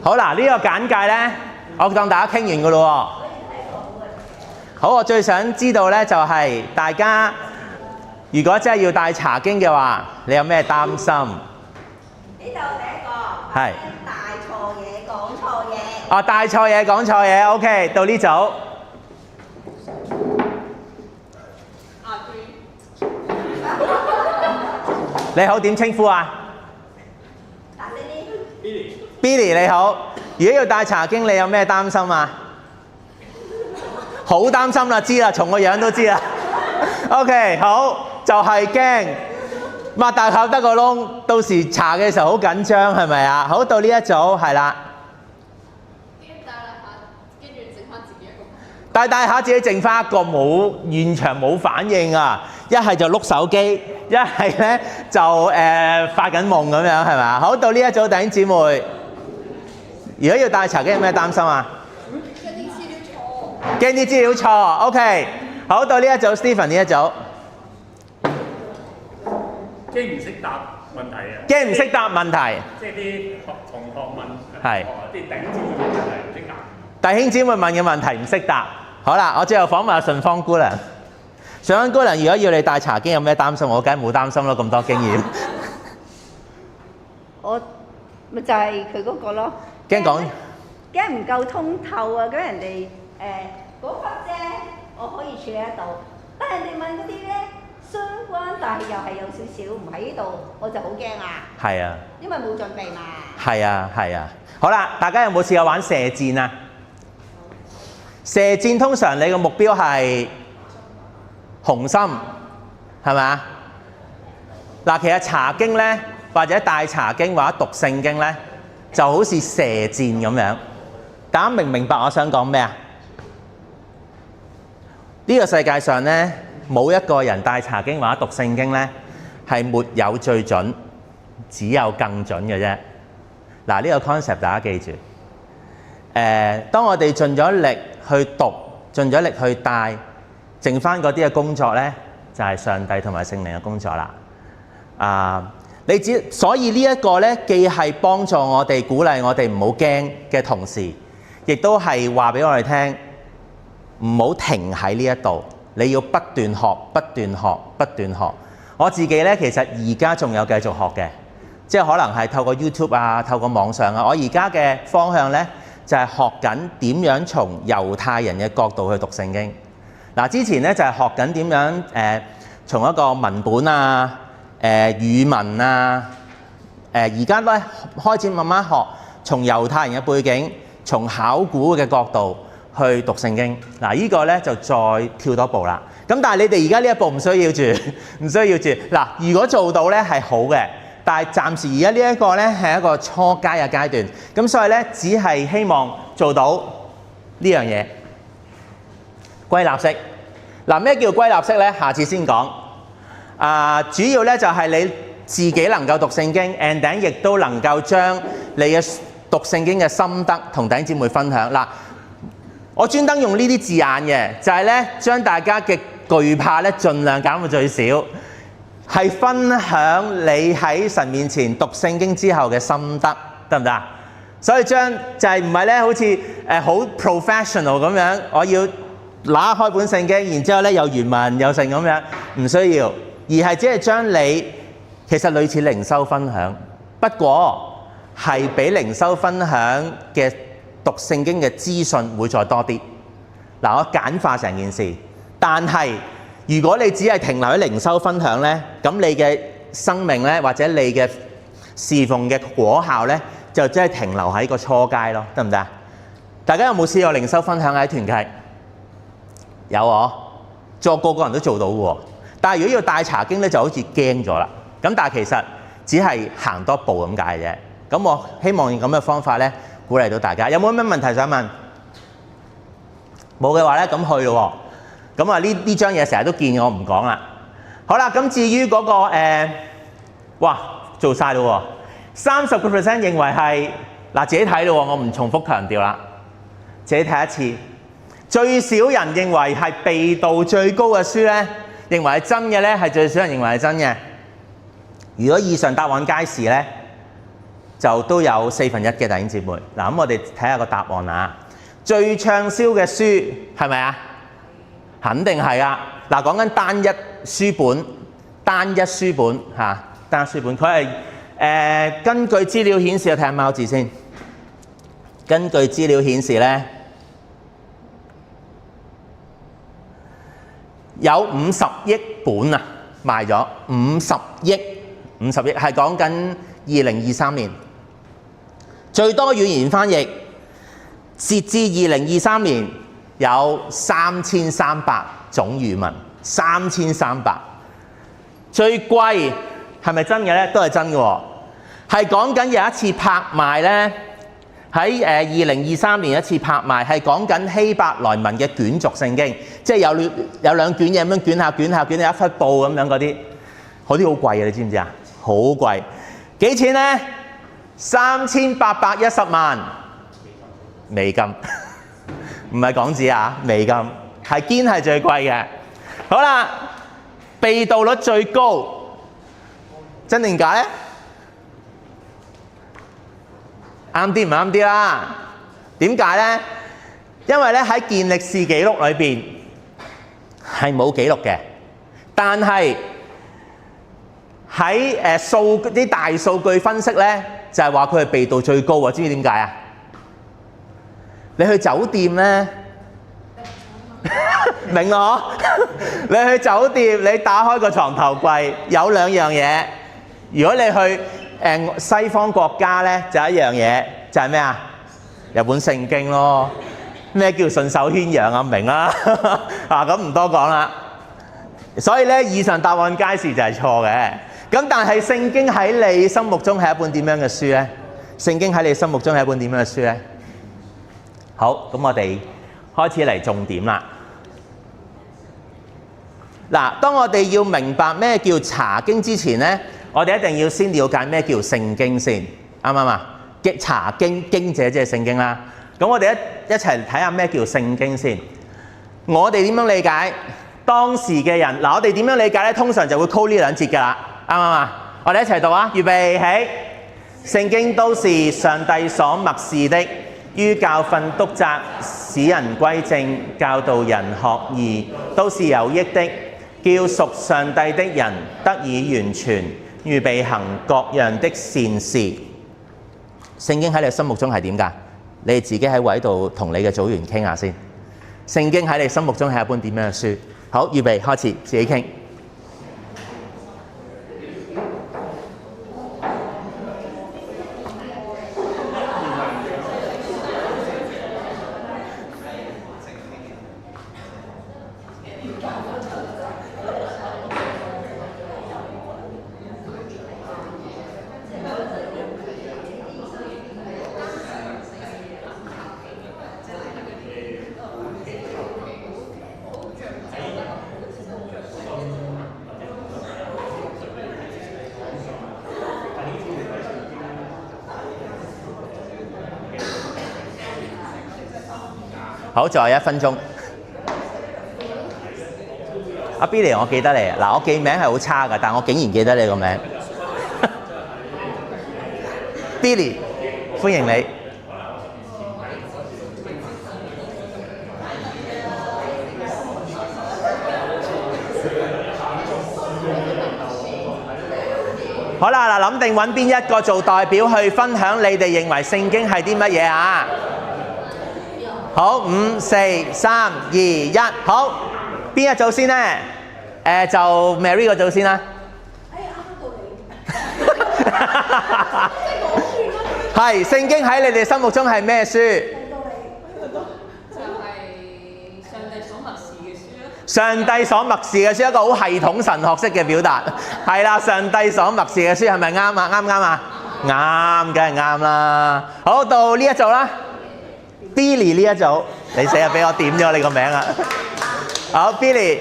好嗱，呢個簡介咧，我當大家傾完噶咯喎。好，我最想知道咧就係大家如果真係要帶查經嘅話，你有咩擔心？呢度第一個係大錯嘢講錯嘢。哦，帶錯嘢講錯嘢 ，OK， 到呢組。你好，點稱呼啊大聲啲。 ？Billy 你好，如果要帶查經，你有咩擔心啊？好擔心啦，知啦，從個樣都知啦。OK， 好，就係驚擘大口得個窿，到時查嘅時候好緊張，係咪啊？好，到呢一組係啦。帶下自己剩翻一個冇現場冇反應啊！一係就碌手機，一係咧就發緊夢咁樣係咪啊？好，到呢一組弟兄姊妹，如果要帶查經有咩擔心啊？驚啲資料錯，OK。好，到呢一組 Stephen 呢一組，驚唔識答問題啊！驚唔識答問題，即係啲同學問係啲頂尖嘅問題唔識答。弟兄姊妹問嘅問題唔識答。好啦，我最後訪問阿順芳姑娘。順芳姑娘，如果要你帶查經有咩擔心？我梗係冇擔心咯，咁多經驗。我咪就係佢嗰個咯。驚講驚唔夠通透啊！咁人哋嗰忽啫，我可以處理得到。但係人哋問嗰啲咧相關，但係又係有少少唔喺呢度，我就好驚啊！係啊，因為冇準備嘛。係啊，係啊。好啦，大家有冇試過玩射箭啊？射箭通常你個目標係紅心，係咪啊？嗱，其實查經咧，或者帶查經或者讀聖經咧，就好似射箭咁樣。大家明唔明白我想講咩啊？呢個世界上咧，冇一個人帶查經或者讀聖經咧，係沒有最準，只有更準嘅啫。嗱，呢個 concept 大家記住。當我哋盡咗力去讀，盡咗力去帶，剩翻嗰啲嘅工作咧，就係上帝同埋聖靈嘅工作啦。所以呢一個咧，既係幫助我哋、鼓勵我哋唔好驚嘅同時，亦都係話俾我哋聽，唔好停喺呢一度，你要不斷學、不斷學、不斷學。我自己咧，其實而家仲有繼續學嘅，即係可能係透過 YouTube 啊、透過網上啊。我而家嘅方向咧，就係學緊點樣從猶太人嘅角度去讀聖經。嗱，之前咧就係學緊點樣從一個文本啊、語文啊，而家都開始慢慢學從猶太人嘅背景、從考古嘅角度去讀聖經。嗱，呢個咧就再跳多步啦。咁但係你哋而家呢一步唔需要住，唔需要住。嗱，如果做到咧係好嘅。但係暫時而家呢一個咧係一個初階嘅階段，咁所以咧只係希望做到呢樣嘢歸納式。嗱，咩叫歸納式咧？下次先講。主要咧就係你自己能夠讀聖經 ，and then 亦都能夠將你嘅讀聖經嘅心得同弟兄姊妹分享。嗱，我專登用呢啲字眼嘅，就係咧將大家嘅懼怕咧盡量減到最少。係分享你喺神面前讀聖經之後嘅心得，得唔得啊？所以就係唔係咧，好似好 professional 咁樣，我要拿開本聖經，然之後咧有原文有成咁樣，唔需要，而係只係將你其實類似靈修分享，不過係比靈修分享嘅讀聖經嘅資訊會再多啲。嗱，我簡化成件事，但係如果你只係停留喺靈修分享呢，咁你嘅生命呢，或者你嘅侍奉嘅果效呢，就真係停留喺個初階咯，得唔得啊？大家有冇試過靈修分享喺團契？有喎，做個個人都做到喎。但係如果要帶查經呢，就好似驚咗啦。咁但係其實只係行多步咁解啫。咁我希望用咁嘅方法呢，鼓勵到大家。有冇咩問題想問？冇嘅話呢，咁去咯喎。咁啊呢張嘢成日都見我唔講啦。好啦，咁至於嗰個哇做晒咯喎，30% 認為係嗱自己睇咯喎，我唔重複強調啦，自己睇一次。最少人認為係被盜最高嘅書咧，認為係真嘅咧，係最少人認為係真嘅。如果以上答案皆是咧，就都有1/4嘅弟兄姊妹。嗱，咁我哋睇下個答案啊。最暢銷嘅書係咪啊？肯定係啊！嗱，講緊單一書本嚇，單一書本，佢係根據資料顯示，我睇下貓字先。根據資料顯示咧，有50億本啊，賣咗50億，係講緊2023年。最多語言翻譯，截至2023年有3300種語文，3300。最貴係咪真嘅咧？都係真嘅喎，係講緊有一次拍賣咧，喺2023年一次拍賣，係講緊希伯來文嘅卷軸聖經，即係有兩卷嘢咁樣捲下一忽布咁樣嗰啲，嗰啲好貴啊！你知唔知啊？好貴，幾錢咧？3810萬美金，唔係港紙啊，美金係堅係最貴嘅。好啦，被盜率最高，真定假咧？啱啲唔啱啲啦？點解咧？因為咧喺健力士記錄裏邊係冇記錄嘅，但係喺啲大數據分析咧，就係話佢係被盜最高喎。知唔知點解啊？你去酒店咧，明我？你去酒店，你打開個床頭櫃，有兩樣嘢。如果你去西方國家咧，就一樣嘢，就係咩啊？日本聖經咯。咩叫順手牽羊啊？明啦。咁唔多講啦。所以咧，以上答案皆是就係錯嘅。咁但係聖經喺你心目中係一本點樣嘅書咧？聖經喺你心目中係一本點樣嘅書咧？好，咁我哋開始嚟重點啦。嗱，當我哋要明白咩叫查經之前咧，我哋一定要先了解咩叫聖經先，啱唔啱啊？查經，經者即係聖經啦。咁我哋一齊睇下咩叫聖經先。我哋點樣理解當時嘅人？嗱，我哋點樣理解咧？通常就會 call 呢兩節㗎啦，啱唔啱啊？我哋一齊讀啊！預備起，聖經都是上帝所默示的，於教訓、督責、使人歸正、教導人學義，都是有益的，叫屬上帝的人得以完全，預備行各樣的善事。聖經喺你心目中係點㗎？你哋自己喺位度同你嘅組員傾下先。聖經喺你心目中係一本點樣嘅書？好，預備開始，自己傾。好，仲有1分鐘。阿 Billy， 我記得你。嗱，我記名係好差㗎，但我竟然記得你個名。Billy， 歡迎你。好啦，嗱，諗定揾邊一個做代表去分享你哋認為聖經係啲乜嘢啊？好，5、4、3、2、1，好，邊一組先咧？就 Mary 個組先啦。啱到你。係聖經喺你哋心目中係咩書？就係上帝所默示嘅書啦。上帝所默示嘅書，一個好系統神學式嘅表達。係啦，上帝所默示嘅書係咪啱啊？啱唔啱啊？啱，梗係啱啦。好，到呢一組啦。Billy 呢一組，你死啊！俾我點咗你個名啊！好 ，Billy，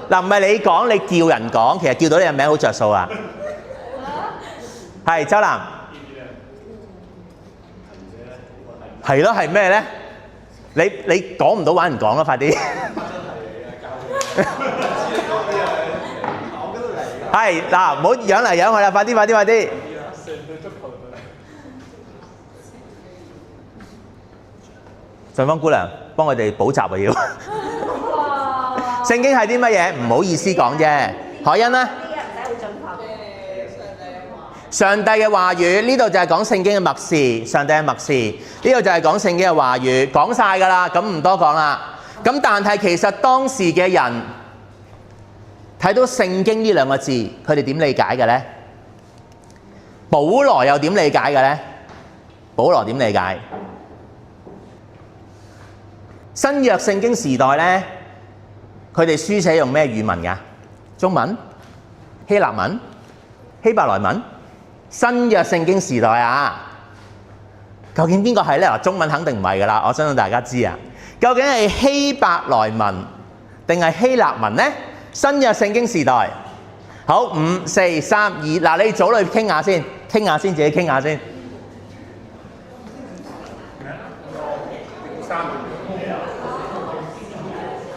嗱唔係你講，你叫人講，其實叫到你個名好着數啊！係周南，係咯，係咩咧？你講唔到玩唔講咯，快啲！係嗱，唔好養嚟養去啦，快啲！順芳姑娘幫我哋補習啊要。哇！聖經係啲乜嘢？唔好意思講啫。海欣呢？呢啲唔使好進化嘅。上帝嘅話語，呢度就係講聖經嘅默示，上帝嘅默示，呢度就係講聖經嘅話語，講晒㗎啦，咁唔多講啦。咁但係其實當時嘅人睇到聖經呢兩個字，佢哋點理解嘅呢？保羅又點理解嘅呢？保羅點理解？新約聖經時代呢，佢哋書寫用咩語文㗎？中文、希臘文、希伯來文？新約聖經時代啊，究竟邊個係呢？嗱，中文肯定唔係㗎啦，我相信大家知啊。究竟係希伯來文定係希臘文呢？新約聖經時代，好，5、4、3、2，嗱，你組裏傾下先，自己傾下先。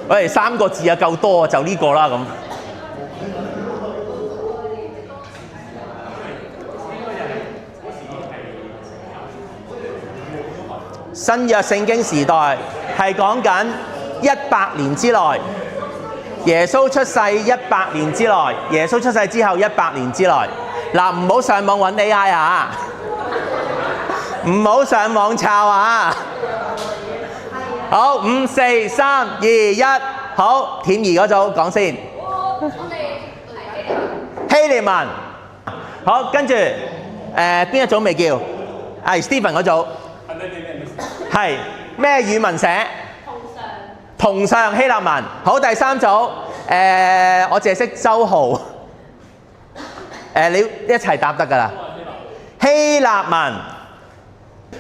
喂，3個字啊夠多，就呢個啦咁。新約聖經時代係講緊100年之內，耶穌出世100年之內，耶穌出世之後100年之內。嗱，唔好上網揾 AI 啊，唔好上網抄啊。好，5、4、3、2、1，好，恬兒嗰組講先。我哋係希臘文。好，跟住邊一組未叫？係 Stephen 嗰組。係咩語文寫？同上希臘文。好，第三組我淨係識周浩。你一齊答得㗎啦。希臘文。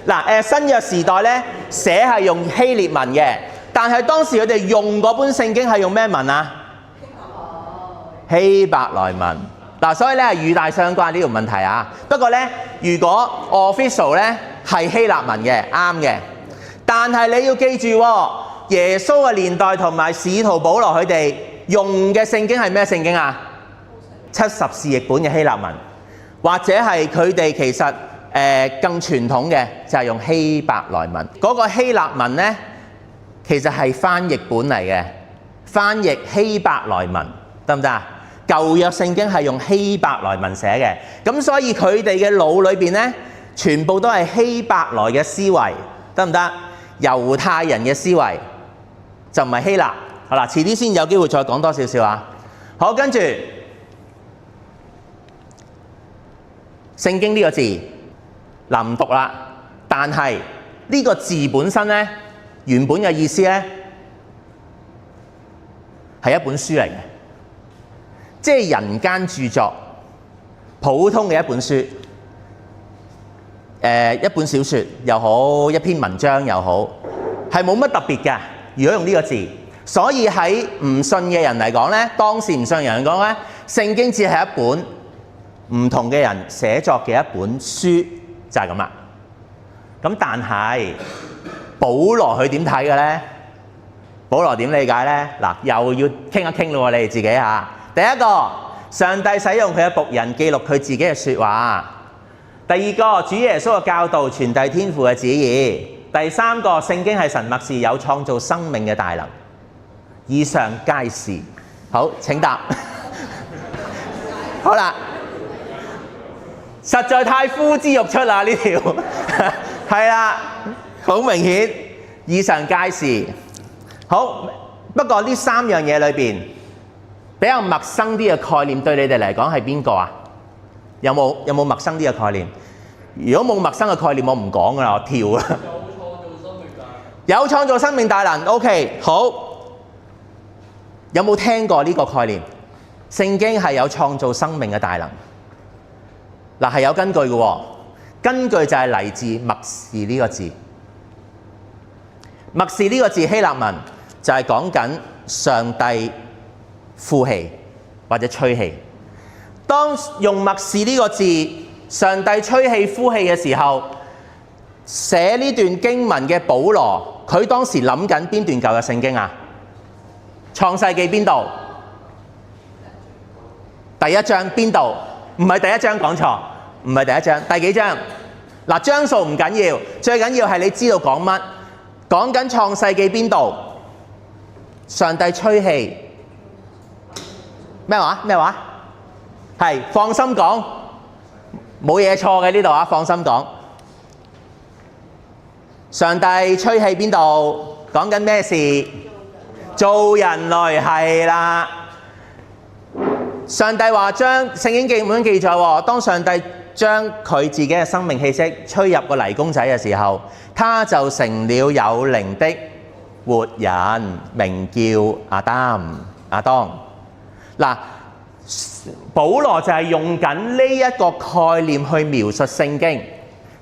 嗱，新約時代咧寫係用希臘文嘅，但係當時佢哋用嗰本聖經係用咩文啊？希伯來文。嗱，所以咧係語帶相關呢條問題啊。不過咧，如果 official 咧係希臘文嘅，啱嘅。但係你要記住喎，耶穌嘅年代同埋使徒保羅佢哋用嘅聖經係咩聖經啊？70士譯本嘅希臘文，或者係佢哋其實更傳統嘅就係用希伯來文。嗰個希臘文呢，其實係翻譯本嚟嘅，翻譯希伯來文得唔得啊？舊約聖經係用希伯來文寫嘅，咁所以佢哋嘅腦裏邊呢，全部都係希伯來嘅思維，得唔得？猶太人嘅思維就唔係希臘。好啦，遲啲先有機會再講多少少啊。好，跟住聖經呢個字嗱唔讀啦，但係呢個字本身呢，原本嘅意思呢，係一本書嚟嘅，即係人間著作，普通嘅一本書。一本小説又好，一篇文章又好，係冇乜特別嘅。如果用呢個字，所以喺唔信嘅人嚟講呢，當時唔信嘅人嚟講呢，聖經只係一本唔同嘅人寫作嘅一本書，就係咁啦。咁但係保羅佢點睇嘅呢？保羅點理解呢？嗱，又要傾一傾咯喎，你哋自己嚇。第一個，上帝使用佢嘅僕人記錄佢自己嘅説話。第二個，主耶穌嘅教導傳遞天父嘅旨意。第三個，聖經係神默示有創造生命嘅大能。以上皆是。好，請答。好啦，實在太呼之欲出啦呢條，係啦，好明顯。以上皆是。好，不過呢三樣嘢裏邊比較陌生啲嘅概念對你哋嚟講係邊個啊？有冇陌生啲嘅概念？如果冇陌生嘅概念，我唔講㗎啦，我跳啦。有創造生命大能。OK， 好。有冇聽過呢個概念？聖經係有創造生命嘅大能。嗱，係有根據嘅喎。根據就係嚟自默示呢個字。默示呢個字希臘文就係講緊上帝呼氣或者吹氣。當用默示呢個字，上帝吹氣呼氣嘅時候，寫呢段經文嘅保羅，佢當時諗緊邊段舊嘅聖經啊？創世記邊度？第一章邊度？唔係第一章，講錯，唔係第一章，第幾章？嗱，章數唔緊要，最緊要係你知道講乜。講緊創世記邊度？上帝吹氣咩話？咩話？係，放心講，冇嘢錯嘅呢度啊！放心講，上帝吹氣邊度？講緊咩事？做人類係啦。上帝話將聖經記本記載喎，當上帝將佢自己嘅生命氣息吹入個泥公仔嘅時候，他就成了有靈的活人，名叫亞當。嗱，保羅就係用緊呢一個概念去描述聖經，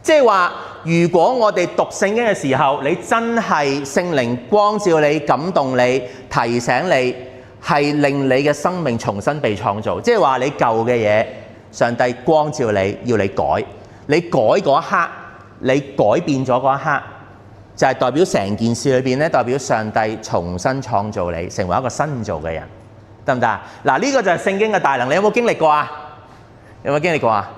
即係話如果我哋讀聖經嘅時候，你真係聖靈光照你、感動你、提醒你，係令你嘅生命重新被創造。即係話你舊嘅嘢，上帝光照你，要你改。你改嗰一刻，你改變咗嗰一刻，就係代表成件事裏邊咧，代表上帝重新創造你，成為一個新造嘅人，得唔得啊？嗱，呢個就係聖經嘅大能。你有冇經歷過啊？有冇經歷過啊？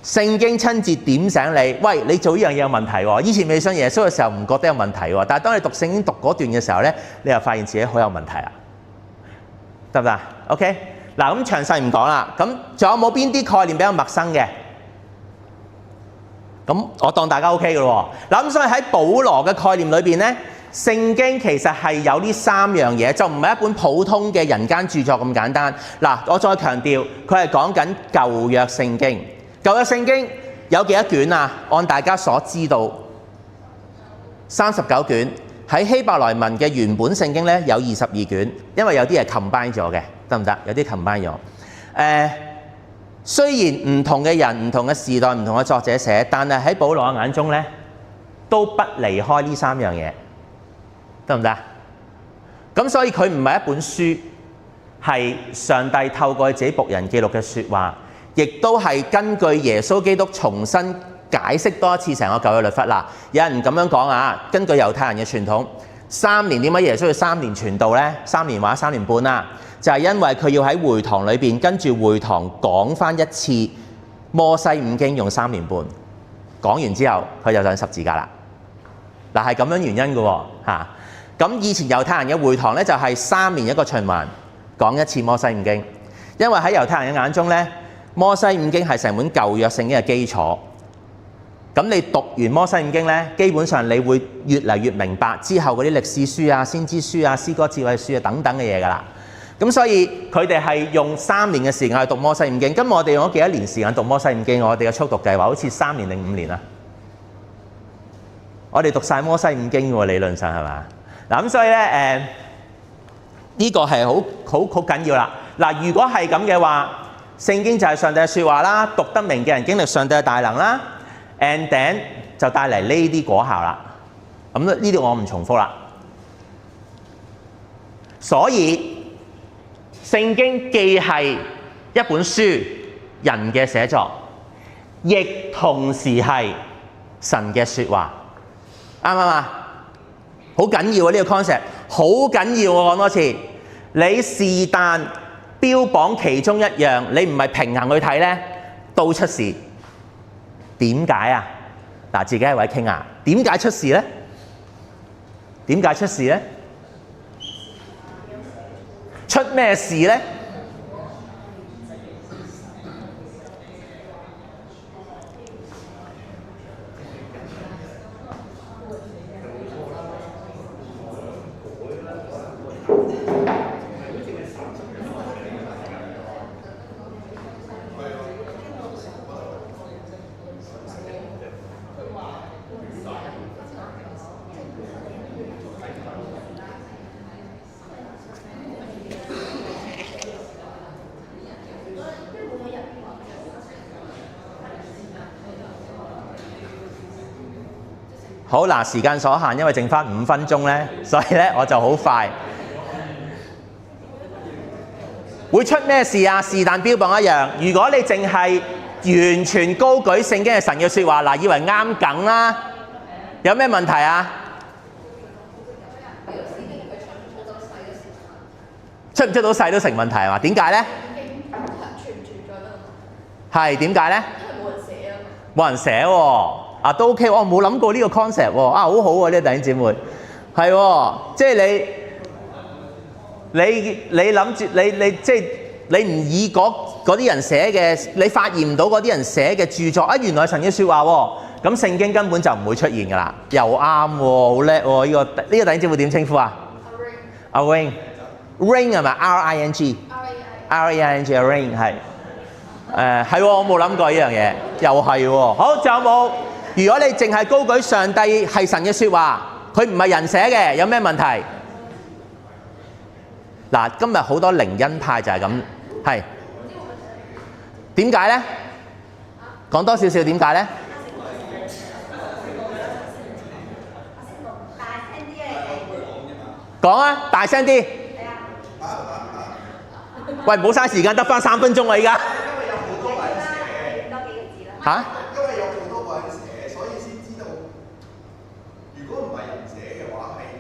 聖經親自點醒你，喂，你做呢樣嘢有問題喎。以前未信耶穌嘅時候唔覺得有問題喎，但係當你讀聖經讀嗰段嘅時候咧，你又發現自己好有問題啊，得唔得？OK， 嗱，咁詳細唔講啦。咁仲有冇邊啲概念比較陌生嘅？咁我當大家 OK 嘅咯喎。嗱，咁所以喺保羅嘅概念裏邊咧，聖經其實係有呢三樣嘢，就唔係一本普通嘅人間著作咁簡單。嗱，我再強調，佢係講緊舊約聖經。舊約聖經有幾多卷啊？按大家所知道，39卷。喺希伯來文嘅原本聖經咧有22卷，因為有啲係 combine 咗嘅，得唔得？有啲 combine 咗。雖然唔同嘅人、唔同嘅時代、唔同嘅作者寫，但係喺保羅嘅眼中咧，都不離開呢三樣嘢，得唔得？咁所以佢唔係一本書，係上帝透過自己僕人記錄嘅説話。亦都係根據耶穌基督重新解釋多一次成個舊約律法啦。有人咁樣講啊，根據猶太人嘅傳統，3年點解耶穌要3年傳道呢？3年或者3年半啦，就係因為佢要喺會堂裏邊跟住會堂講翻一次摩西五經，用3年半講完之後，佢就上十字架啦。嗱，係咁樣原因嘅喎嚇。咁以前猶太人嘅會堂呢，就係3年一個循環講一次摩西五經，因為喺猶太人嘅眼中呢，摩西五經係成本舊約聖經嘅基礎，咁你讀完摩西五經呢，基本上你會越嚟越明白之後嗰啲歷史書啊、先知書啊、詩歌智慧書啊等等嘅嘢㗎啦。咁所以佢哋係用3年嘅時間去讀摩西五經。咁我哋用咗幾多年時間讀摩西五經？我哋嘅速讀計劃好似3年定5年啊？我哋讀晒摩西五經喎，理論上係嘛？嗱，咁所以呢，呢個係好緊要啦。嗱，如果係咁嘅話，聖經就係上帝嘅説話啦，讀得明嘅人經歷上帝嘅大能啦 ，and then 就帶嚟呢啲果效啦。咁呢啲我唔重複啦。所以聖經既係一本書，人嘅寫作，亦同時係神嘅説話，啱唔啱啊？好緊要啊！呢個 concept 好緊要，我講多次，你是但標榜其中一樣，你唔係平衡去睇呢，都出事。點解啊？嗱，自己一位傾下，點解出事呢？點解出事呢？出咩事呢？好嗱，時間所限，因為剩翻5分鐘呢，所以呢我就好快。會出咩事啊？是但標榜一樣。如果你淨係完全高舉聖經嘅神嘅説話，嗱，以為啱梗啦，有咩問題啊？出唔出到世都成問題係嘛？點解呢？係點解呢？冇人寫喎。啊，都 OK，我冇諗過呢個 concept 喎，啊好好喎，呢個弟兄姊妹，係喎，即係你諗住你即係你唔以嗰啲人寫嘅，你發現唔到嗰啲人寫嘅著作啊，原來係神嘅説話喎，咁聖經根本就唔會出現㗎啦，又啱喎，好叻喎，呢個弟兄姊妹點稱呼啊？阿 Ring 係咪 R-I-N-G？R-A-I-N-G Ring 係係喎，我冇諗過呢樣嘢，又係喎。好，仲有冇？如果你淨係高舉上帝係神嘅説話，佢唔係人寫嘅，有咩問題？嗱，今日好多靈恩派就係咁，係點解咧？講多少少點解咧？講啊，大聲啲！喂，唔好嘥時間，得返3分鐘啦，依家。嚇？因為有好多個人寫，所以先知道。如果唔係人寫嘅話，係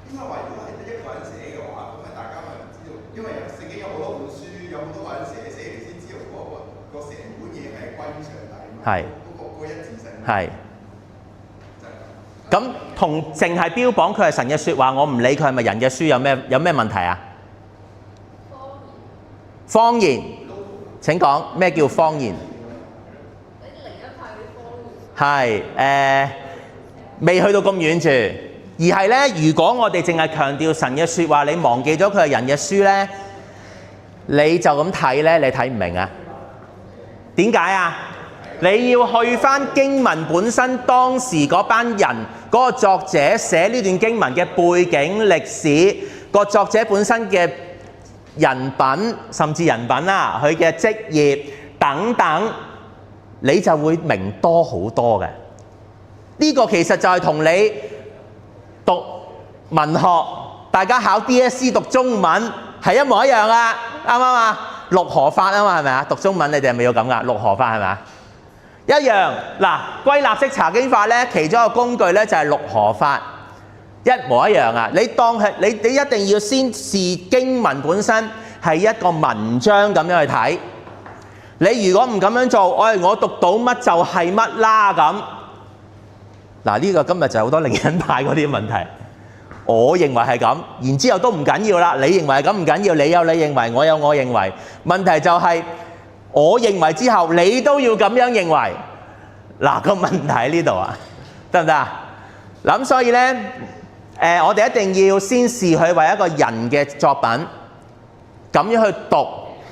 應該話，如果係得一個人寫嘅話，咁咪大家咪唔知道。因為聖經有好多本書，有好多個人寫嚟先知道個成本嘢係歸於上帝。係。嗰一致性。係。咁同淨係標榜佢係神嘅説話，我唔理佢係咪人嘅書，有咩問題啊？方言。請講咩叫方言？係未去到咁遠住，而係咧，如果我哋淨係強調神嘅説話，你忘記咗佢係人嘅書咧，你就咁睇咧，你睇唔明啊？點解啊？你要去返經文本身，當時嗰班人嗰個作者寫呢段經文嘅背景歷史，個作者本身嘅人品，甚至人品啦，佢嘅職業等等。你就會明多好多嘅。呢個其實就係同你讀文學，大家考 DSE 讀中文係一模一樣噶，啱唔啱啊？六何法啊嘛，係咪啊？讀中文你哋係咪要咁噶？六何法係咪啊？一樣嗱，歸納式查經法咧，其中一個工具咧就係六何法，一模一樣啊！你當係你一定要先視經文本身係一個文章咁樣去睇。你如果唔咁樣做，我讀到乜就係乜啦咁。嗱，呢個今日就係好多靈恩派嗰啲問題。我認為係咁，然之後都唔緊要啦。你認為係咁唔緊要，你有你認為，我有我認為。問題就係我認為之後，你都要咁樣認為。嗱，個問題喺呢度啊，得唔得啊？咁所以呢，我哋一定要先視佢為一個人嘅作品，咁樣去讀。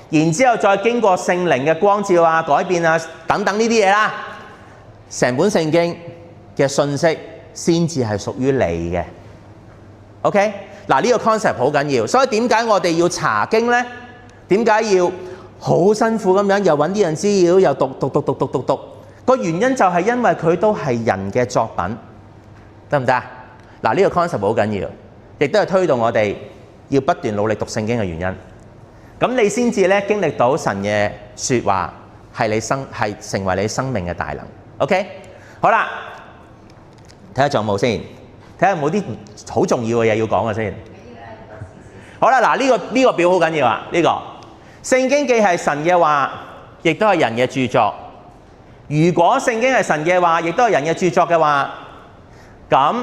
然之後再經過聖靈嘅光照啊、改變啊等等呢啲嘢啦，成本聖經嘅信息先至係屬於你嘅。OK， 嗱，呢個 concept 好緊要，所以點解我哋要查經呢？點解要好辛苦咁樣又揾啲人資料，又讀？個原因就係因為佢都係人嘅作品，得唔得啊？嗱，呢個 concept 好緊要，亦都係推動我哋要不斷努力讀聖經嘅原因。咁你先至咧經歷到神嘅説話係成為你生命嘅大能。OK， 好啦，睇下仲有冇先，睇下有冇啲好重要嘅嘢要講嘅先。好啦，嗱，呢個表好緊要啊！呢個聖經既係神嘅話，亦都係人嘅著作。如果聖經係神嘅話，亦都係人嘅著作嘅話，咁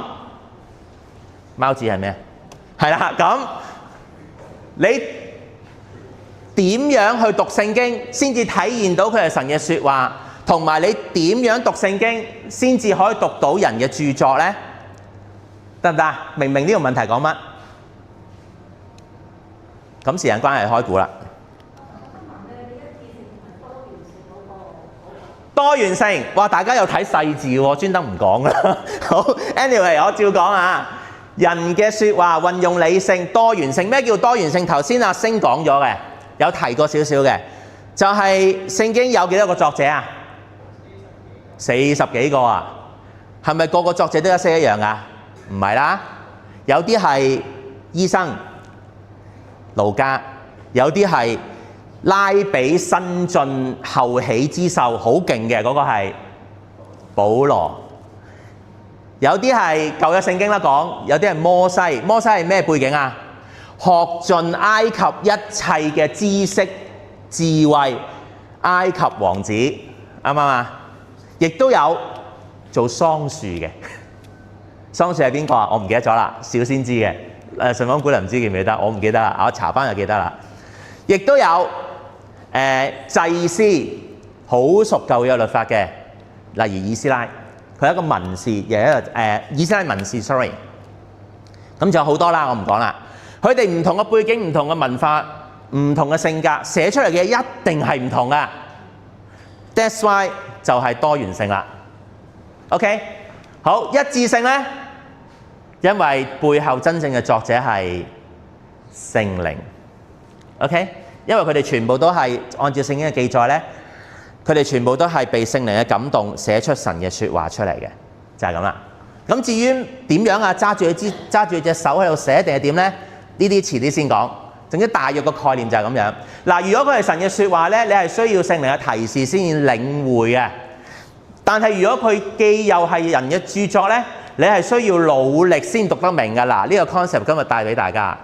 貓字係咩？係啦，咁你點樣去讀聖經先至體現到佢係神嘅説話，同埋你點樣讀聖經先至可以讀到人嘅著作呢？得唔得？明唔明呢個問題講乜？咁時間關係開估啦。多元性，哇！大家有睇細字喎，專登唔講啦。好 ，anyway， 我照講啊。人嘅説話運用理性、多元性。咩叫多元性？頭先阿星講咗嘅。有提過少少嘅，就係聖經有幾多個作者啊？40幾個啊？係咪個個作者都一式一樣噶？唔係啦，有啲係醫生路加，有啲係拉比新進後起之秀，好勁嘅嗰個係保羅。有啲係舊約聖經啦講，有啲係摩西。摩西係咩背景啊？學盡埃及一切嘅知識智慧，埃及王子啱唔啱啊？亦都有做桑樹嘅，桑樹係邊個啊？我唔記得咗啦，小先知嘅。順豐姑娘唔知記唔記得？我唔記得啦，我查翻就記得啦。亦都有祭司，好熟舊約律法嘅，例如以斯拉，佢係一個文士，亦係一個以斯拉文士 ，sorry。咁仲有好多啦，我唔講啦。佢哋唔同嘅背景、唔同嘅文化、唔同嘅性格，寫出嚟嘅一定係唔同噶。That's why 就係多元性啦。OK， 好，一致性呢，因為背後真正嘅作者係聖靈。OK， 因為佢哋全部都係按照聖經嘅記載呢，佢哋全部都係被聖靈嘅感動寫出神嘅説話出嚟嘅，就係咁啦。咁至於點樣啊？揸住佢隻手喺度寫定係點呢？呢啲遲啲先講。總之大約個概念就係咁樣。嗱，如果佢係神嘅説話呢，你係需要聖靈嘅提示先至領會嘅。但係如果佢既又係人嘅著作呢，你係需要努力先讀得明㗎。嗱，呢個 concept 今日帶俾大家。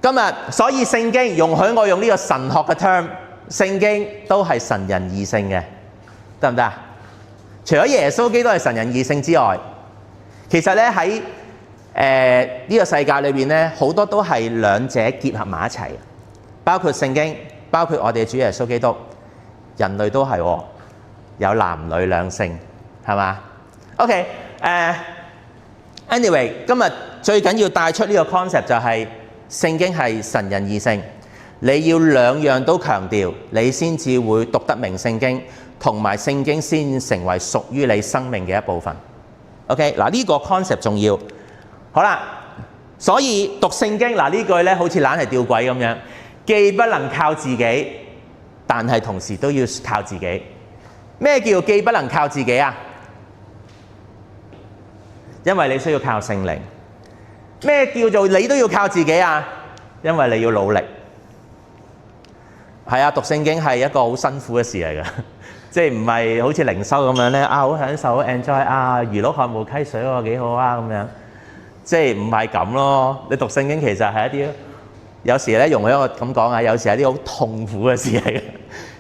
今日所以聖經容許我用呢個神學嘅 term， 聖經都係神人二性嘅，得唔得啊？除咗耶穌基督係神人二性之外，其實咧喺呢個世界裏邊咧，好多都係兩者結合埋一齊，包括聖經，包括我哋嘅主耶穌基督，人類都係有男女兩性，係嘛 ？OK， anyway， 今日最緊要帶出呢個 concept 就係聖經係神人二性，你要兩樣都強調，你先至會讀得明聖經，同埋聖經先成為屬於你生命嘅一部分。OK， 嗱呢個 concept 重要。好啦，所以讀聖經嗱呢句咧，好似懶係吊詭咁樣，既不能靠自己，但係同時都要靠自己。咩叫既不能靠自己啊？因為你需要靠聖靈。咩叫做你都要靠自己啊？因為你要努力。係啊，讀聖經係一個好辛苦嘅事嚟㗎。即係唔係好似靈修咁樣咧？啊，好享受，好 enjoy 啊，魚碌學無溪水喎，幾好啊咁樣。即係唔係咁咯？你讀聖經其實係一啲有時咧，容許我咁講啊，有時係啲好痛苦嘅事嚟嘅。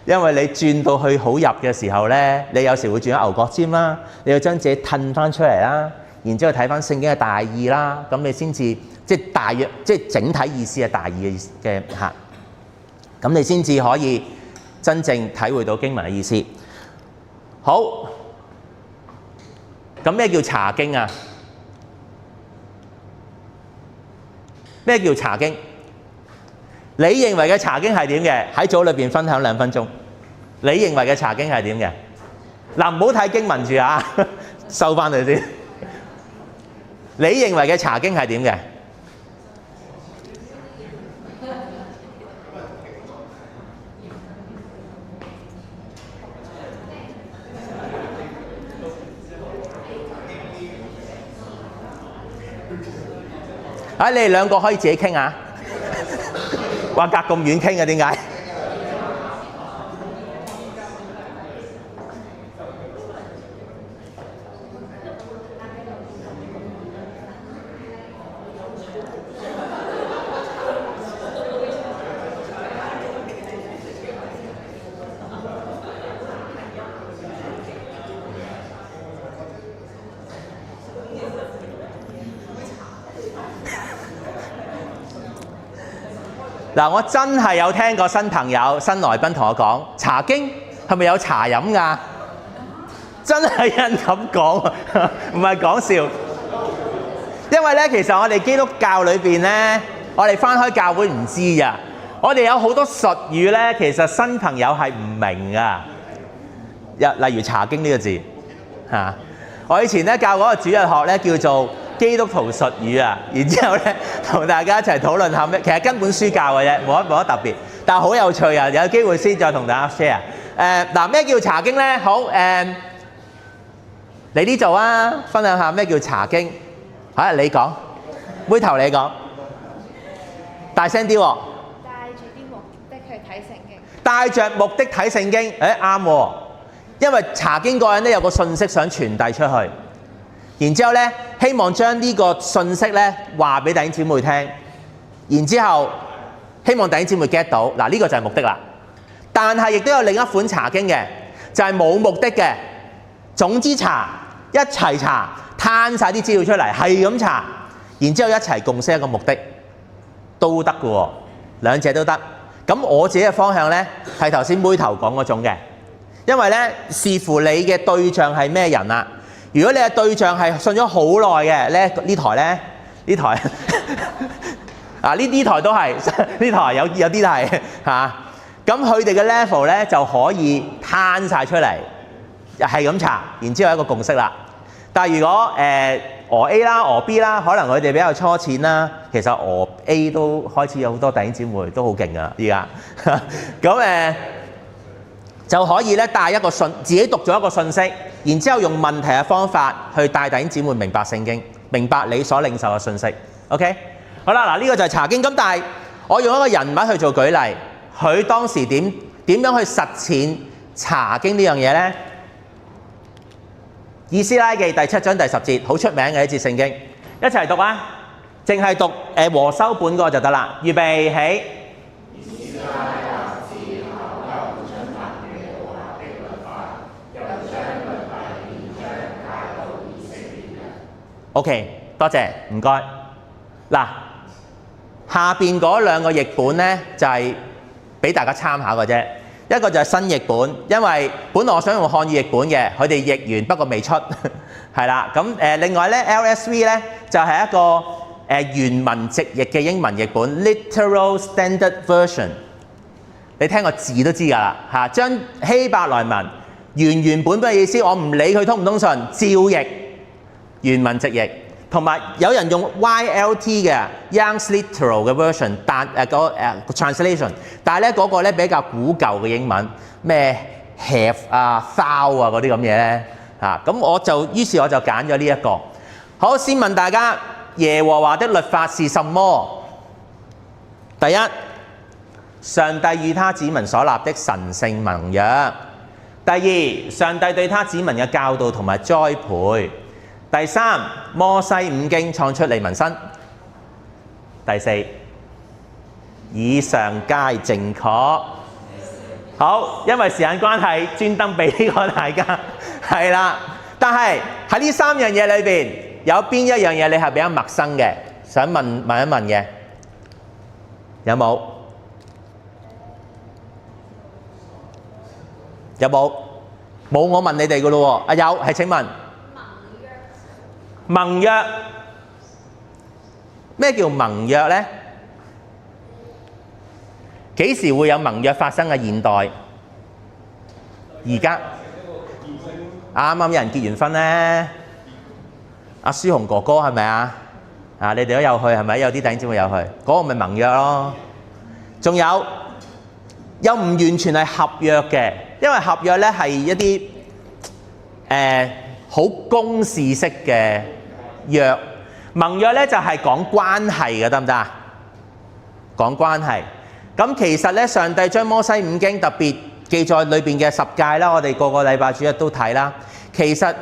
因為你轉到去好入嘅時候咧，你有時會轉咗牛角尖啦，你要將自己褪翻出嚟啦，然之後睇翻聖經嘅大意啦，咁你先至即係大約即係整體意思係大意嘅嚇，咁你先至可以真正體會到經文嘅意思。好，咁咩叫查經啊？咩叫查經？你認為嘅查經係點嘅？喺組裏邊分享2分鐘。你認為嘅查經係點嘅？嗱，唔好睇經文住啊，收翻佢先。你認為嘅查經係點嘅？你哋兩個可以自己傾下。話隔咁遠傾嘅點解？嗱，我真係有聽過新朋友、新來賓同我講，查經係咪有茶飲㗎？真係有人咁講，唔係講笑。因為咧，其實我哋基督教裏邊咧，我哋返開教會唔知啊。我哋有好多術語咧，其實新朋友係唔明㗎。例如查經呢個字嚇，我以前咧教嗰個主日學咧叫做基督徒術語啊，然之後咧同大家一齊討論下咩，其實跟本書教嘅啫，冇乜特別，但係好有趣啊！有機會先再同大家 share。嗱，咩叫查經咧？好你呢做啊，分享下咩叫查經。嚇，你講，妹頭你講，大聲啲喎。帶住啲目的去睇聖經。帶着目的睇聖經，啱喎，因為查經嗰人咧有個信息想傳遞出去。然之後咧，希望將呢個信息咧話俾弟兄姊妹聽，然之後希望弟兄姊妹 get 到，嗱呢個就係目的啦。但係亦都有另一款查經嘅，就係冇目的嘅，總之查，一齊查，攤晒啲資料出嚟，係咁查，然之後一齊共識一個目的都得嘅喎，兩者都得。咁我自己嘅方向呢，係頭先妹頭講嗰種嘅，因為呢，視乎你嘅對象係咩人啦。如果你嘅對象係信咗好耐嘅咧，呢台啊呢台都係呢台有啲係嚇，咁佢哋嘅 level 咧就可以攤晒出嚟，係咁查，然之後一個共識啦。但係如果A 啦、B 啦，可能佢哋比較初淺啦，其實A 都開始有好多弟兄姊妹都好勁㗎，依家咁就可以咧帶一個自己讀咗一個信息，然之後用問題嘅方法去帶弟兄姊妹明白聖經，明白你所領受嘅信息。OK， 好啦，嗱呢個就係查經。咁但係我用一個人物去做舉例，佢當時點樣去實踐查經呢樣嘢呢？以斯拉記第7章第10節，好出名嘅一節聖經，一齊讀啊！淨係讀和修本嗰個就得啦。預備起。OK， 多謝，唔該。嗱，下邊嗰兩個譯本呢，就係俾大家參考嘅啫。一個就係新譯本，因為本來我想用漢語譯本嘅，佢哋譯完不過未出，係啦。咁另外呢 LSV 呢，就係一個原文直譯嘅英文譯本 Literal Standard Version。你聽個字都知㗎啦嚇，將希伯來文原本嘅意思，我唔理佢通唔通順，照譯原文直譯。同埋有人用 YLT 嘅 Young's Literal 嘅 version， 但translation， 但係咧嗰個咧比較古舊嘅英文，咩 have 啊、foul 啊嗰啲咁嘢咧嚇，咁於是我就揀咗呢一個。好，先問大家耶和華的律法是什麼？第一，上帝與他子民所立的神聖盟約；第二，上帝對他子民嘅教導同埋栽培。第三，摩西五經創出利民申。第四，以上皆正確。好，因為時間關係，專登俾呢個大家係啦。但係喺呢三樣嘢裏邊，有邊一樣嘢你係比較陌生嘅？想問一問嘅，有冇？有冇？冇，我問你哋㗎咯喎。有，係請問。盟約，咩叫盟約呢？幾時會有盟約發生嘅現代？而家啱啱有人結完婚呢？阿書紅哥哥係咪啊？啊，你哋都有去係咪？有啲弟兄姊妹有去，嗰個咪盟約咯。仲有又唔完全係合約嘅，因為合約呢係一啲好公事式嘅約，盟約咧就係講關係嘅，得唔得啊？講關係。咁其實咧，上帝將摩西五經特別記載裏邊嘅10誡啦，我哋個禮拜主日都睇啦。其實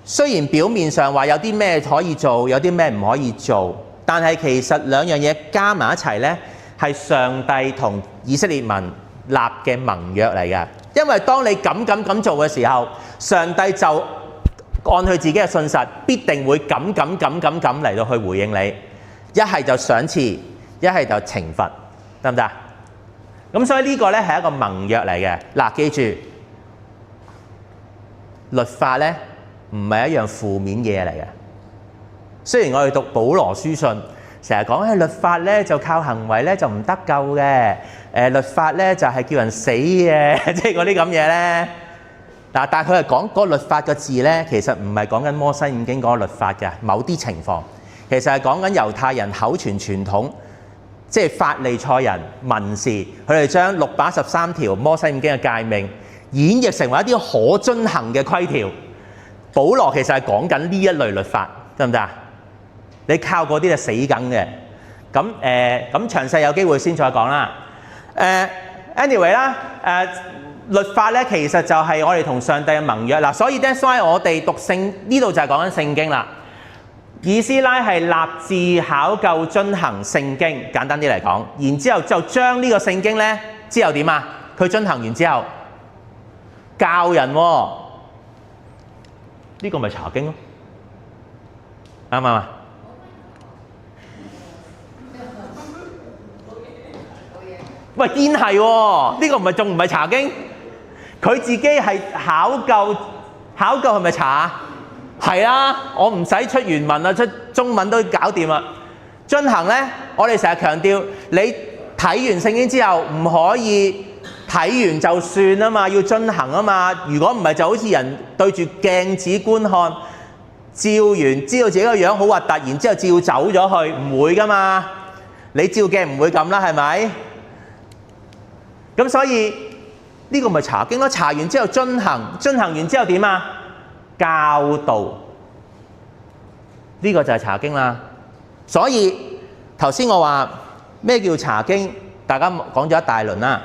雖然表面上話有啲咩可以做，有啲咩唔可以做，但係其實兩樣嘢加埋一齊咧，係上帝同以色列民立嘅盟約嚟嘅。因為當你咁做嘅時候，上帝就按佢自己嘅信實，必定會咁嚟到去回應你。一係就賞賜，一係就懲罰，得唔得？咁所以呢個呢係一個盟約嚟嘅。嗱，記住，律法呢唔係一樣負面嘢嚟嘅。雖然我哋讀保羅書信，成日講律法呢就靠行為呢就唔得救嘅。律法呢就係叫人死嘅，即係嗰啲咁嘢呢。嗱，但係佢係講嗰個律法嘅字呢，其實唔係講緊摩西五經嗰個律法嘅某啲情況，其實係講緊猶太人口傳傳統，即係法利賽人文士，佢哋將613條摩西五經嘅誡命演繹成為一啲可遵行嘅規條。保羅其實係講緊呢一類律法，得唔得啊？你靠嗰啲就死梗嘅。咁詳細有機會先再講啦。anyway 啦，律法咧其實就係我哋同上帝嘅盟約嗱，所以 that's why 我哋讀聖呢度就係講緊聖經啦。以斯拉係立志考究遵行聖經，簡單啲嚟講，然之後就將呢個聖經咧之後點啊？佢遵行完之後教人喎，呢個咪查經咯。啱唔啱啊？喂，堅係喎，呢個仲唔係查經？佢自己係考究係咪查啊？係啊，我唔使出原文啊，出中文都搞掂啦。遵行咧，我哋成日強調，你睇完聖經之後唔可以睇完就算啊嘛，要遵行啊嘛。如果唔係，就好似人對住鏡子觀看，照完知道自己個樣好核突，然之後照走咗去，唔會噶嘛。你照鏡唔會咁啦，係咪？咁所以呢個咪查經咯，查完之後遵行，遵行完之後點啊？教導，呢個就係查經啦。所以頭先我話咩叫查經，大家講咗一大輪啦。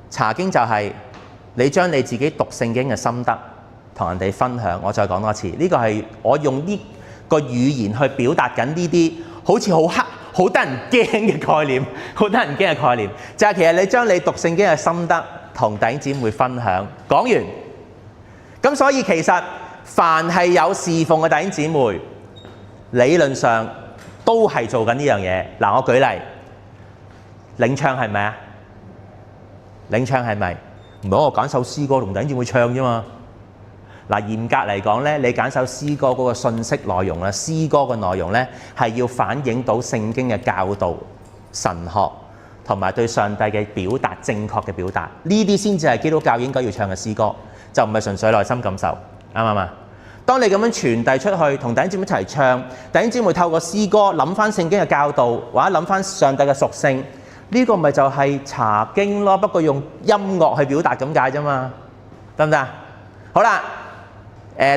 查經就係你將你自己讀聖經嘅心得同人哋分享。我再講多次，呢個係我用呢個語言去表達緊呢啲好似好黑、好得人驚嘅概念，好得人驚嘅概念，就係其實你將你讀聖經嘅心得同弟兄姊妹分享。講完，咁所以其實凡係有侍奉嘅弟兄姊妹，理論上都係做緊呢樣嘢。嗱，我舉例，領唱係咪啊？領唱係咪？唔係我揀首詩歌同弟兄姊妹唱啫嘛。嗱，嚴格嚟講咧，你揀首詩歌嗰個信息內容咧，詩歌嘅內容咧係要反映到聖經嘅教導、神學同埋對上帝嘅表達，正確嘅表達，呢啲先至係基督教應該要唱嘅詩歌，就唔係純粹內心感受，啱唔啱啊？當你咁樣傳遞出去，同弟兄姊妹一齊唱，弟兄姊妹透過詩歌諗翻聖經嘅教導，或者諗翻上帝嘅屬性，呢個咪就係查經咯，不過用音樂去表達咁解啫嘛，得唔得啊？好啦。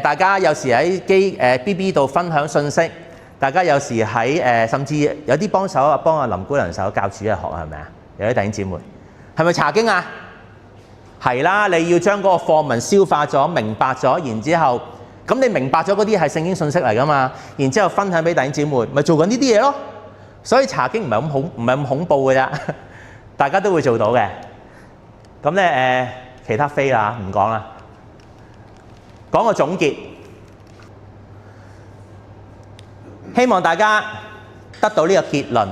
大家有時喺BB 度分享信息，大家有時喺甚至有啲幫手啊，幫阿林姑娘手教主日學啊，係咪啊？有啲弟兄姊妹係咪查經啊？係啦，你要將嗰個課文消化咗、明白咗，然之後咁你明白咗嗰啲係聖經信息嚟噶嘛？然之後分享俾弟兄姊妹，咪做緊呢啲嘢咯。所以查經唔係咁恐怖嘅啫，大家都會做到嘅。咁咧其他飛啦，唔講啦。講個總結，希望大家得到呢個結論：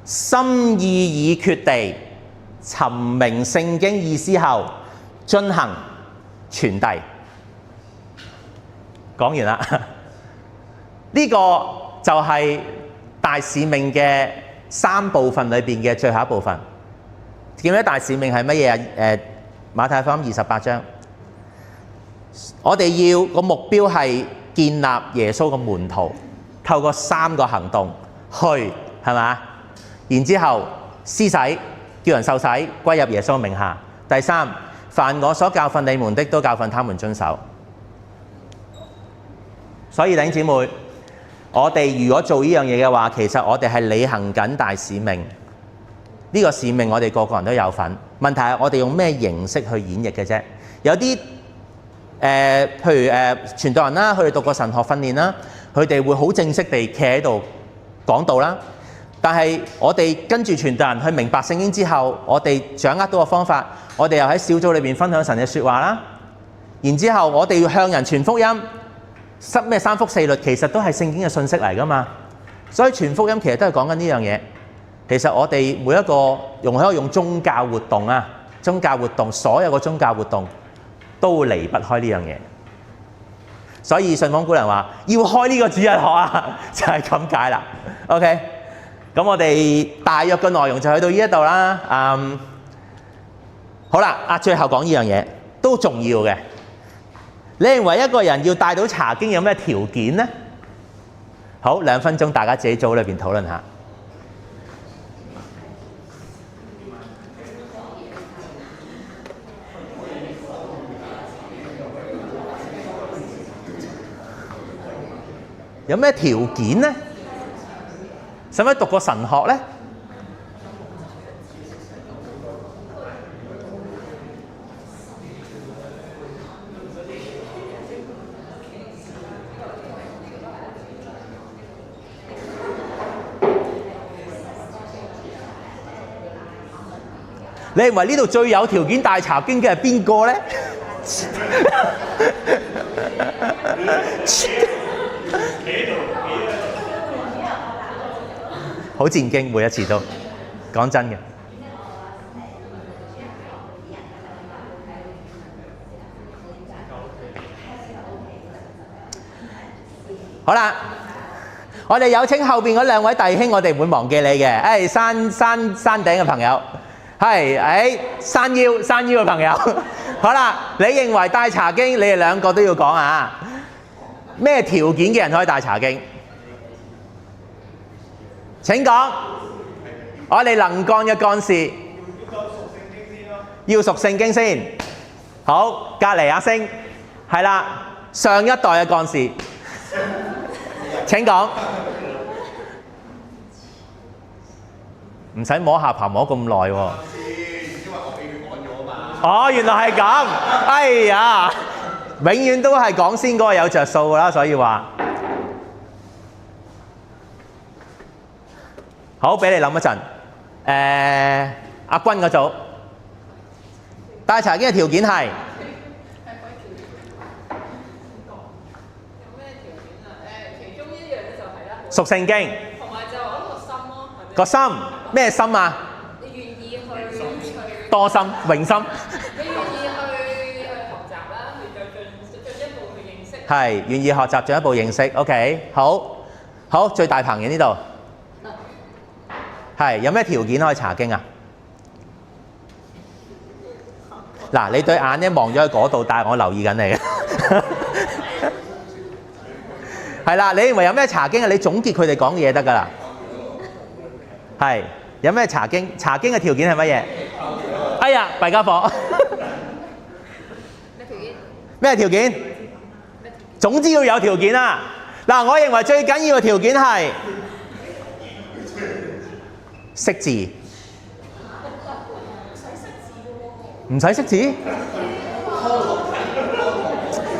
心意已決地尋明聖經意思後，遵行傳遞。講完啦，呢個就係大使命嘅3部分裏邊嘅最後一部分。記唔記得大使命係乜嘢啊？馬太福音28章。我哋要個目標係建立耶穌嘅門徒，透過3個行動去，係嘛？然之後施洗，叫人受洗，歸入耶穌名下。第3，凡我所教訓你們的，都教訓他們遵守。所以弟兄姊妹，我哋如果做呢樣嘢嘅話，其實我哋係履行緊大使命。呢個使命我哋個個人都有份。問題係我哋用咩形式去演繹嘅啫？有啲譬如傳道人啦，佢哋讀過神學訓練啦，佢哋會好正式地企喺度講道啦。但係我哋跟住傳道人去明白聖經之後，我哋掌握到個方法，我哋又喺小組裏邊分享神嘅説話啦。然之後我哋要向人傳福音，咩3福4律其實都係聖經嘅信息嚟㗎嘛。所以傳福音其實都係講緊呢樣嘢。其實我哋每一個可以用宗教活動啊，宗教活動所有嘅宗教活動都離不開呢樣嘢，所以順豐姑娘話要開呢個主日學啊，就係咁解啦。OK， 咁我哋大約嘅內容就去到呢一度啦。好啦，最後講呢樣嘢都重要嘅。你認為一個人要帶到查經有咩條件呢？好，2分鐘，大家自己組裏邊討論下。有咩條件呢？使唔使讀過神學呢？你認為呢度最有條件帶查經嘅係邊個呢？好戰驚，每一次都講真嘅。好啦，我哋有請後邊嗰兩位弟兄，我哋唔會忘記你嘅。誒，山頂嘅朋友，係山腰嘅朋友。好啦，你認為帶查經，你哋兩個都要講啊？咩條件嘅人可以帶查經？請講。我哋能幹嘅幹事要熟聖經先。好，隔離阿星係啦，上一代嘅幹事。請講，唔使摸下巴摸咁耐喎。因為我俾佢講咗嘛。哦，原來係咁。哎呀，永遠都係講先嗰個有着數㗎啦，所以話好俾你諗一陣。阿君嗰組帶查經嘅條件係。熟聖經，同埋就我個心咯，係咪？個心咩心啊？你願意去多心、永心。你願意去學習啦，去進一步去認識。係願意學習進一步認識。OK， 好，最大棚嘅呢度係有咩條件可以查經啊？嗱，你對眼咧望咗去嗰度，但係我留意緊你嘅。係啦，你認為有咩查經啊？你總結佢哋講嘅嘢得㗎啦。係有咩查經？查經嘅條件係乜嘢？哎呀，弊家伙！咩條件？總之要有條件啊！嗱，我認為最緊要嘅條件係識字。唔使識字？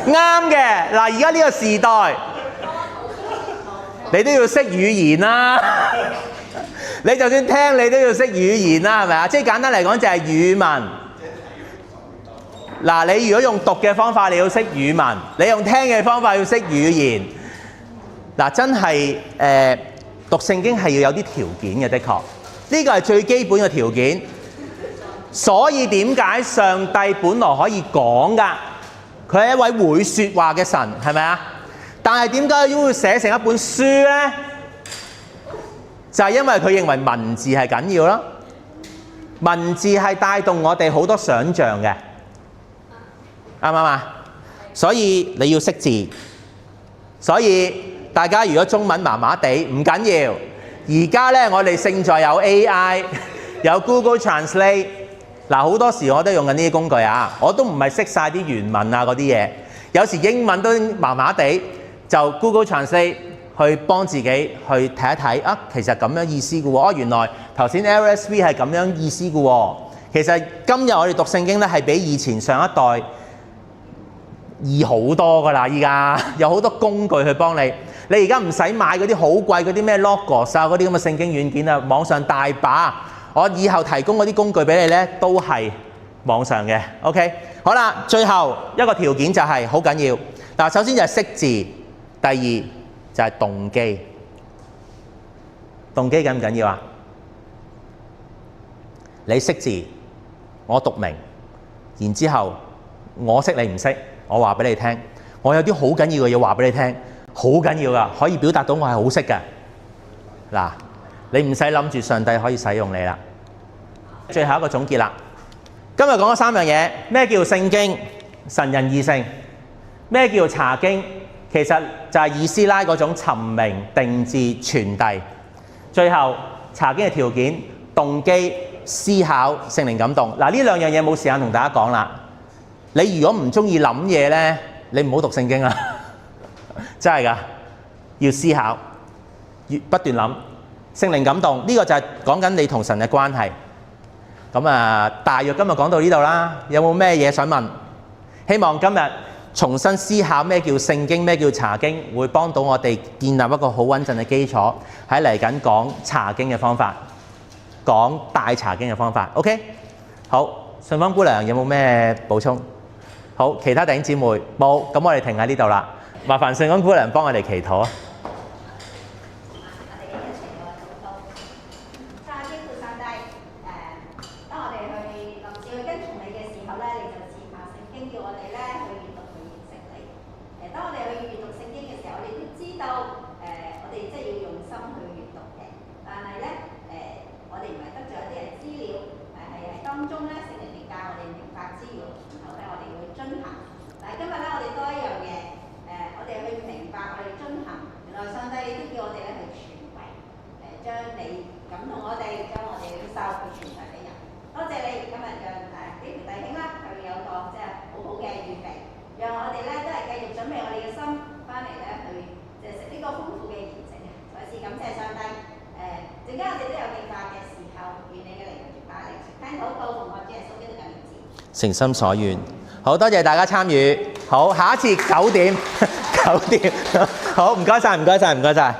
啱嘅。嗱，而家呢個時代。你都要識語言啦，你就算聽你都要識語言啦，係咪啊？即係簡單嚟講就係語文。嗱，你如果用讀嘅方法，你要識語文；你用聽嘅方法要識語言。嗱，真係讀聖經係要有啲條件嘅，的確，呢個係最基本嘅條件。所以點解上帝本來可以講㗎？佢係一位會說話嘅神，係咪啊？但係點解要寫成一本書呢？就係因為佢認為文字係緊要咯，文字係帶動我哋好多想像嘅，啱唔啱啊？所以你要識字。所以大家如果中文麻麻地唔緊要，而家呢，我哋勝在有 AI， 有 Google Translate。嗱，好多時我都用緊呢啲工具啊，我都唔係識晒啲原文啊嗰啲嘢，有時英文都麻麻地。就 Google Translate 去幫自己去睇一睇啊，其實咁樣意思嘅喎。哦，原來頭先 LSV 係咁樣意思嘅喎。其實今日我哋讀聖經咧係比以前上一代易好多㗎啦。依家有好多工具去幫你。你而家唔使買嗰啲好貴嗰啲咩 Logos 啊嗰啲咁嘅聖經軟件啊，網上大把。我以後提供嗰啲工具俾你咧，都係網上嘅。OK， 好啦，最後一個條件就係好緊要。嗱，首先就係識字。第二就係動機，動機緊唔緊要啊？你識字，我讀明，然之後我識你唔識，我話俾你聽，我有啲好緊要嘅嘢話俾你聽，好緊要㗎，可以表達到我係好識嘅。嗱，你唔使諗住上帝可以使用你啦。最後一個總結啦，今日講咗3樣嘢，咩叫聖經？神人二性。咩叫查經？其實就係以斯拉嗰種尋明定志傳遞。最後查經嘅條件、動機、思考、聖靈感動。嗱，呢2樣嘢冇時間同大家講啦。你如果唔中意諗嘢咧，你唔好讀聖經啊！真係㗎，要思考，越不斷諗。聖靈感動呢個就係講緊你同神嘅關係。咁啊，大約今日講到呢度啦。有冇咩嘢想問？希望今日重新思考咩叫聖經，咩叫查經，會幫到我哋建立一個好穩陣嘅基礎，喺嚟緊講查經嘅方法，講大查經嘅方法。OK， 好，順芳姑娘有冇咩補充？好，其他弟兄姊妹冇，咁我哋停喺呢度啦。麻煩聖安姑娘幫我哋祈禱啊！我哋一齊嚟禱告。親愛的天父上帝，當我哋去立志去跟從你嘅時候咧，你就賜下聖經叫我哋咧去閱讀去認識你。當我哋去閱讀聖經嘅時候，我哋都知道我哋即係要用心去閱讀嘅。但係咧我哋唔係得咗一啲嘅資料，係當中咧聖靈嚟教我哋明白之餘，然後咧我哋要去遵行。但係今日咧我哋多一樣嘢，我哋去明白，我哋遵行。原來上帝都叫我哋咧去傳遞，將你感動我哋，將我哋嘅手去傳遞俾人。多謝你今日讓幾條弟兄啦，佢有個即係好好嘅預備，讓我哋咧都係繼續準備我哋嘅心，翻嚟咧去即係食呢個豐富嘅筵席啊！再次感謝上帝。陣間我哋都有計劃嘅時候，願你嘅靈與帶領，聽禱告同我主耶穌基督嘅名字。誠心所願。好多謝大家參與。好，下一次9點，9點。好，唔該晒，唔該晒，唔該晒。